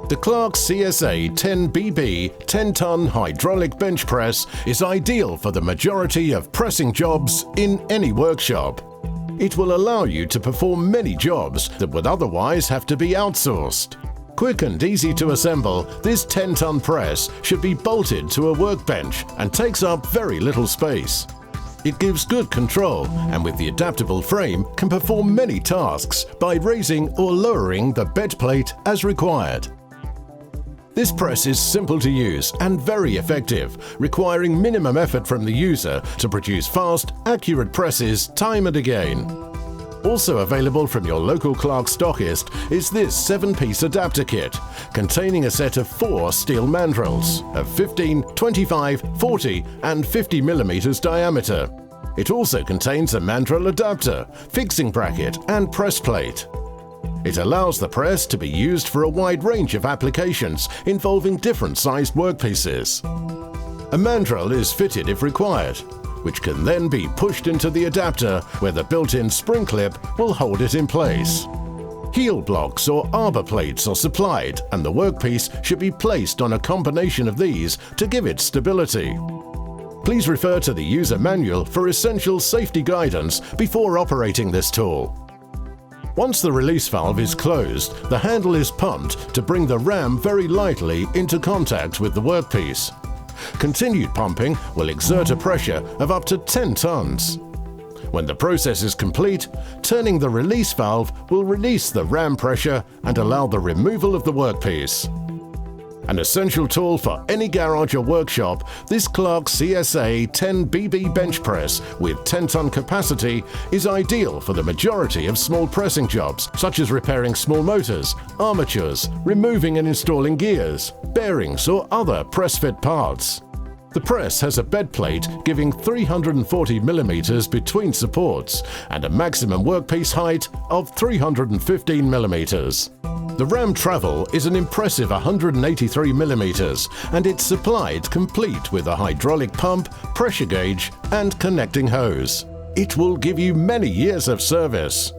The Clarke CSA10BB 10-ton hydraulic bench press is ideal for the majority of pressing jobs in any workshop. It will allow you to perform many jobs that would otherwise have to be outsourced. Quick and easy to assemble, this 10-ton press should be bolted to a workbench and takes up very little space. It gives good control and with the adaptable frame can perform many tasks by raising or lowering the bed plate as required. This press is simple to use and very effective, requiring minimum effort from the user to produce fast, accurate presses time and again. Also available from your local Clarke stockist is this 7-piece adapter kit, containing a set of 4 steel mandrels of 15, 25, 40 and 50 mm diameter. It also contains a mandrel adapter, fixing bracket and press plate. It allows the press to be used for a wide range of applications involving different sized workpieces. A mandrel is fitted if required, which can then be pushed into the adapter where the built-in spring clip will hold it in place. Heel blocks or arbor plates are supplied and the workpiece should be placed on a combination of these to give it stability. Please refer to the user manual for essential safety guidance before operating this tool. Once the release valve is closed, the handle is pumped to bring the ram very lightly into contact with the workpiece. Continued pumping will exert a pressure of up to 10 tons. When the process is complete, turning the release valve will release the ram pressure and allow the removal of the workpiece. An essential tool for any garage or workshop, this Clarke CSA10BB bench press with 10-ton capacity is ideal for the majority of small pressing jobs, such as repairing small motors, armatures, removing and installing gears, bearings or other press-fit parts. The press has a bed plate giving 340 mm between supports and a maximum workpiece height of 315 mm. The ram travel is an impressive 183 mm and it's supplied complete with a hydraulic pump, pressure gauge and connecting hose. It will give you many years of service.